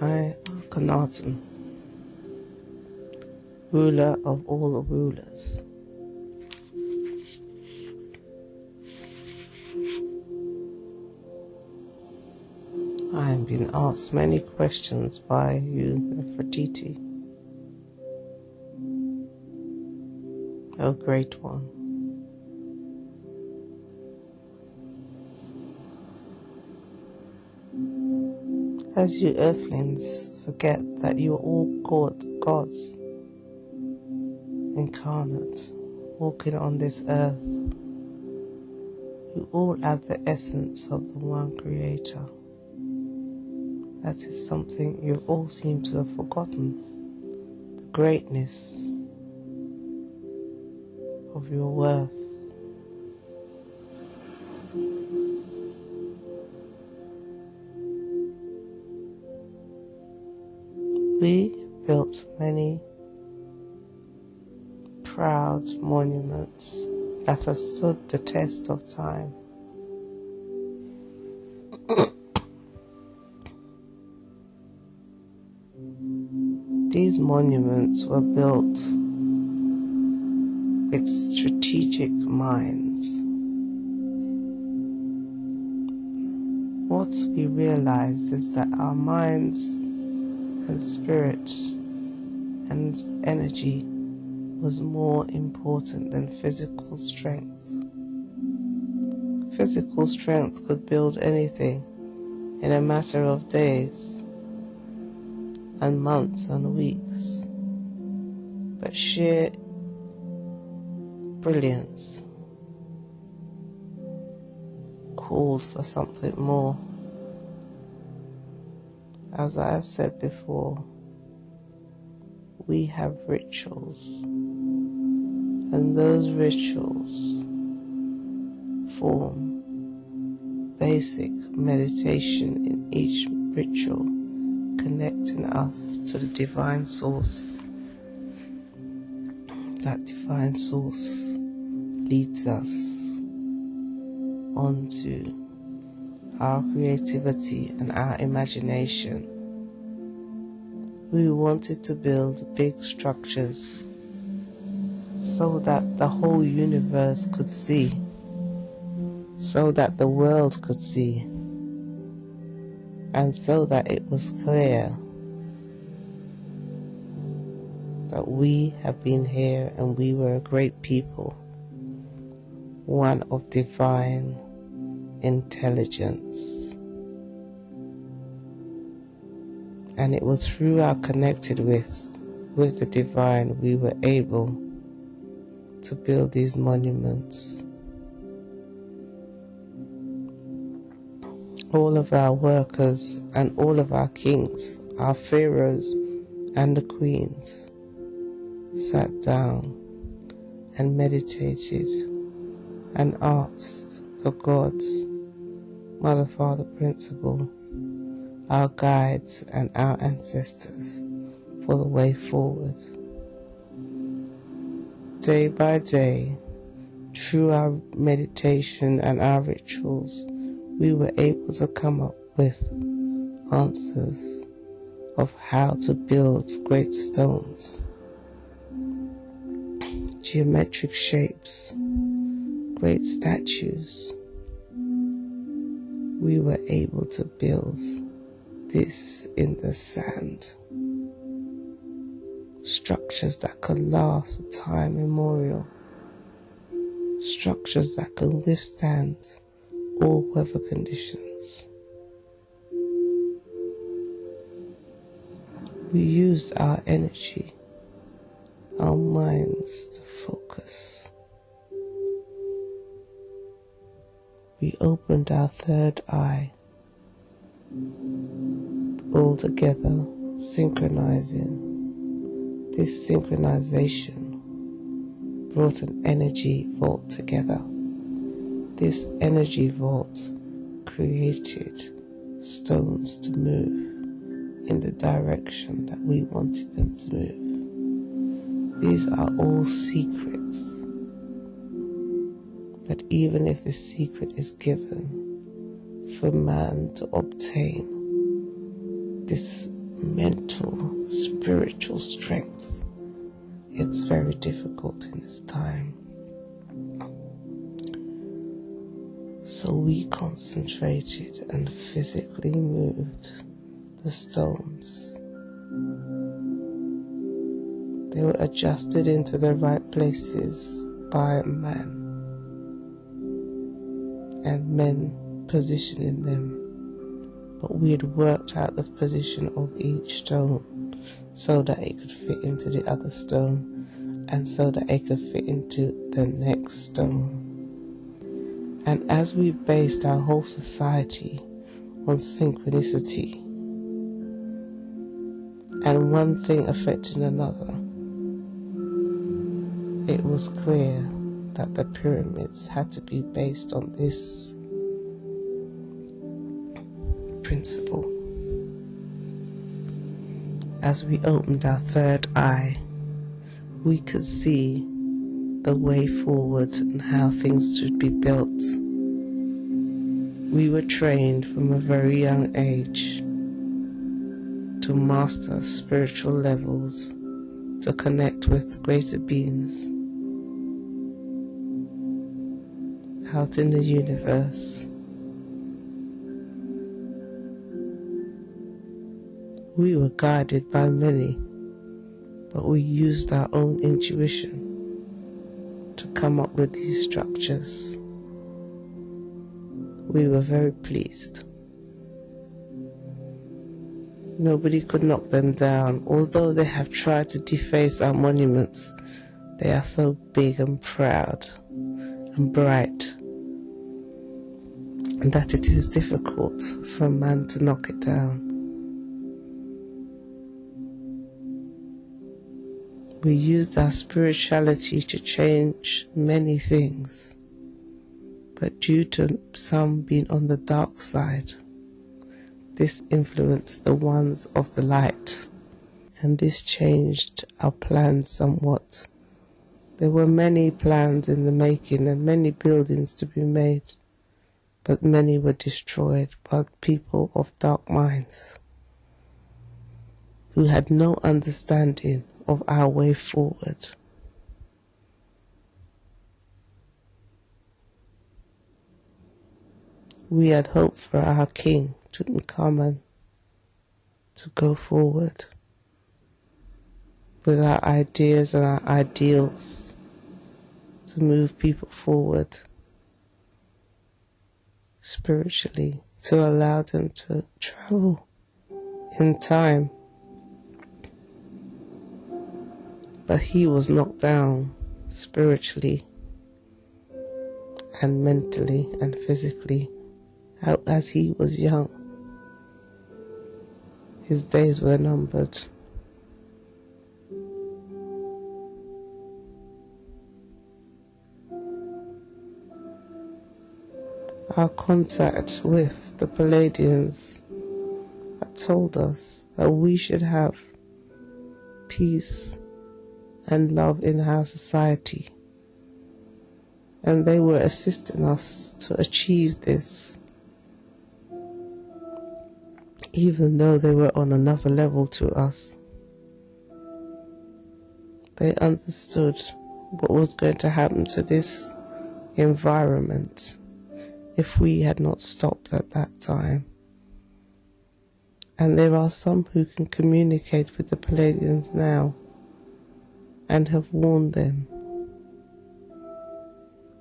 I, Arkenaton, ruler of all the rulers, I have been asked many questions by you, Neferatiti, O Great One. As you earthlings forget that you are all gods incarnate, walking on this earth, you all have the essence of the one Creator. That is something you all seem to have forgotten, the greatness of your worth. We built many proud monuments that have stood the test of time. These monuments were built with strategic minds. What we realized is that our minds and spirit and energy was more important than physical strength. Physical strength could build anything in a matter of days and months and weeks, but sheer brilliance called for something more. As I have said before, we have rituals, and those rituals form basic meditation in each ritual, connecting us to the divine source. That divine source leads us onto our creativity and our imagination. We wanted to build big structures so that the whole universe could see, so that the world could see, and so that it was clear that we have been here and we were a great people, one of divine intelligence. And it was through our connected with the divine we were able to build these monuments. All of our workers and all of our kings, our pharaohs and the queens, sat down and meditated and asked the gods, Mother, Father, Principle, our guides and our ancestors for the way forward. Day by day, through our meditation and our rituals, we were able to come up with answers of how to build great stones, geometric shapes, great statues. We were able to build this in the sand. Structures that could last for time immemorial. Structures that can withstand all weather conditions. We used our energy, our minds to focus. We opened our third eye, all together synchronizing. This synchronization brought an energy vault together. This energy vault created stones to move in the direction that we wanted them to move. These are all secrets. But even if the secret is given for man to obtain, this mental, spiritual strength. It's very difficult in this time. So we concentrated and physically moved the stones. They were adjusted into the right places by man, and men positioning them. But we had worked out the position of each stone so that it could fit into the other stone, and so that it could fit into the next stone. And as we based our whole society on synchronicity, and one thing affecting another, it was clear that the pyramids had to be based on this principle. As we opened our third eye, we could see the way forward and how things should be built. We were trained from a very young age to master spiritual levels, to connect with greater beings out in the universe. We were guided by many, but we used our own intuition to come up with these structures. We were very pleased. Nobody could knock them down. Although they have tried to deface our monuments, they are so big and proud and bright that it is difficult for man to knock it down. We used our spirituality to change many things, but due to some being on the dark side, this influenced the ones of the light, and this changed our plans somewhat. There were many plans in the making and many buildings to be made, but many were destroyed by people of dark minds who had no understanding of our way forward. We had hoped for our king, Tutankhamun, to go forward with our ideas and our ideals to move people forward spiritually, to allow them to travel in time. But he was knocked down spiritually and mentally and physically as he was young. His days were numbered. Our contact with the Palladians had told us that we should have peace and love in our society, and they were assisting us to achieve this, even though they were on another level to us. They understood what was going to happen to this environment if we had not stopped at that time. And there are some who can communicate with the Palladians now and have warned them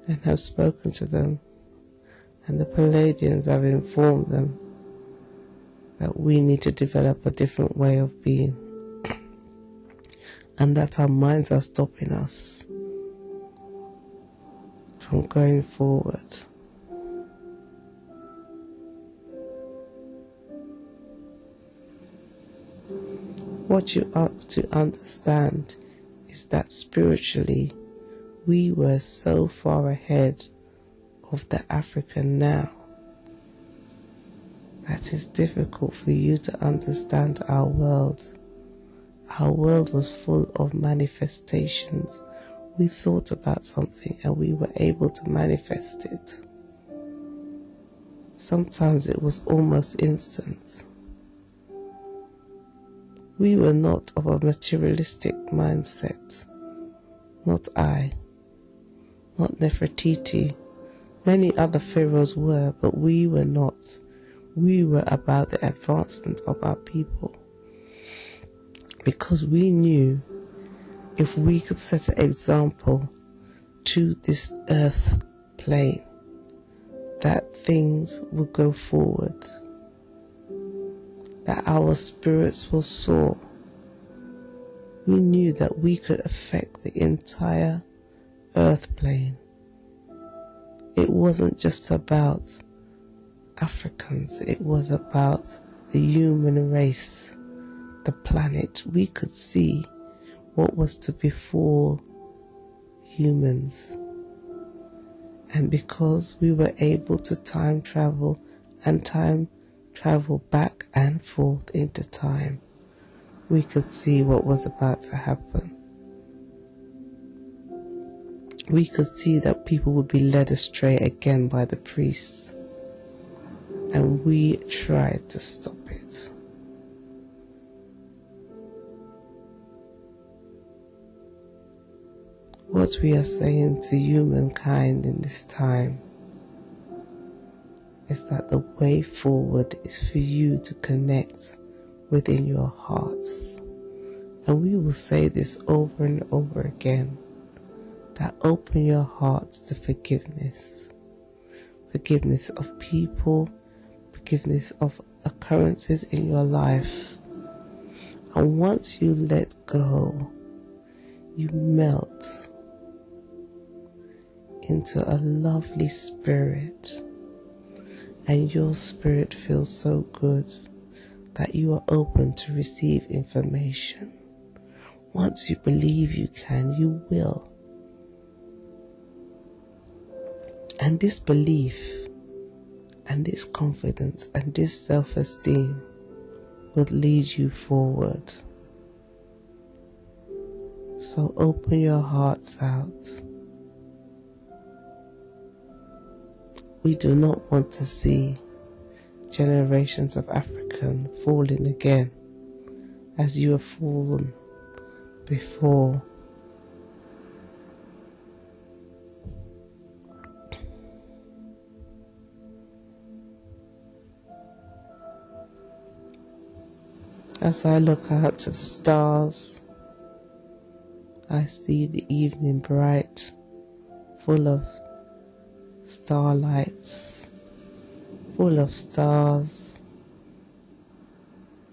and have spoken to them, and the Palladians have informed them that we need to develop a different way of being and that our minds are stopping us from going forward. What you ought to understand is that spiritually we were so far ahead of the African now that it's difficult for you to understand our world. Our world was full of manifestations. We thought about something and we were able to manifest it. Sometimes it was almost instant. We were not of a materialistic mindset. Not I, not Nefertiti. Many other pharaohs were, but we were not. We were about the advancement of our people. Because we knew if we could set an example to this earth plane, that things will go forward, that our spirits will soar. We knew that we could affect the entire earth plane. It wasn't just about Africans, it was about the human race, the planet. We could see what was to befall humans. And because we were able to time travel and time travel back and forth into time, we could see what was about to happen. We could see that people would be led astray again by the priests, and we tried to stop it. What we are saying to humankind in this time is that the way forward is for you to connect within your hearts. And we will say this over and over again, that open your hearts to forgiveness. Forgiveness of people, forgiveness of occurrences in your life. And once you let go, you melt into a lovely spirit, and your spirit feels so good that you are open to receive information. Once you believe you can, you will. And this belief and this confidence and this self-esteem would lead you forward. So open your hearts out. We do not want to see generations of African falling again as you have fallen before. As I look out to the stars, I see the evening bright, full of starlights, full of stars.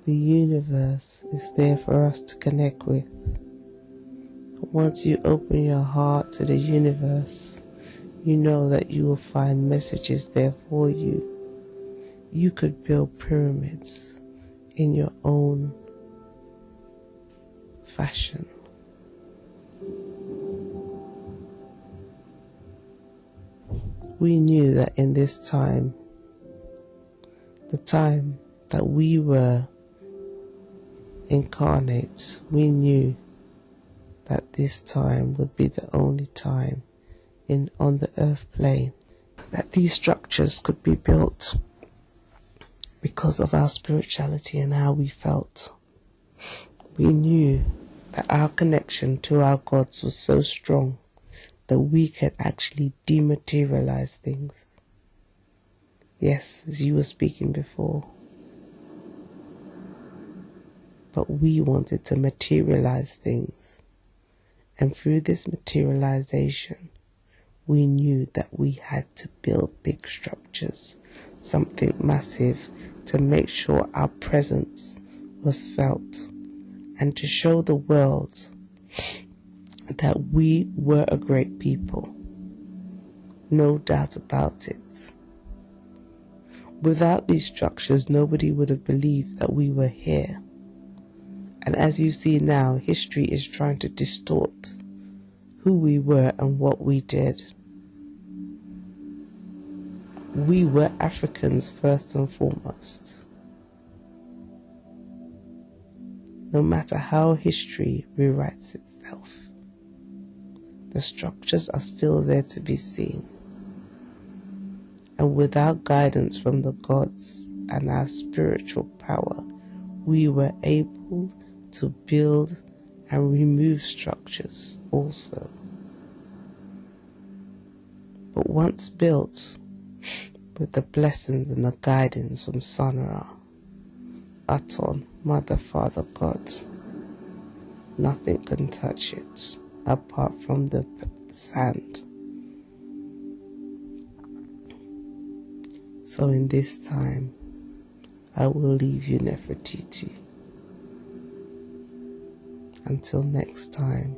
The universe is there for us to connect with. Once you open your heart to the universe, you know that you will find messages there for you. You could build pyramids in your own fashion. We knew that in this time, the time that we were incarnate, we knew that this time would be the only time on the earth plane that these structures could be built because of our spirituality and how we felt. We knew that our connection to our gods was so strong that we could actually dematerialize things. Yes, as you were speaking before. But we wanted to materialize things. And through this materialization, we knew that we had to build big structures, something massive, to make sure our presence was felt and to show the world that we were a great people. No doubt about it. Without these structures, nobody would have believed that we were here. And as you see now, history is trying to distort who we were and what we did. We were Africans first and foremost. No matter how history rewrites itself, the structures are still there to be seen. And without guidance from the gods and our spiritual power, we were able to build and remove structures also. But once built, with the blessings and the guidance from Sun-Ra, Aton, Mother, Father, God, nothing can touch it apart from the sand. So in this time, I will leave you, Nefertiti. Until next time,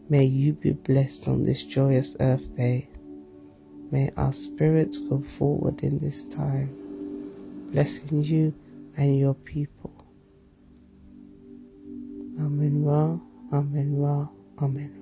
may you be blessed on this joyous Earth Day. May our spirits go forward in this time, blessing you and your people. Amen Ra, Amen Ra, Amen Ra.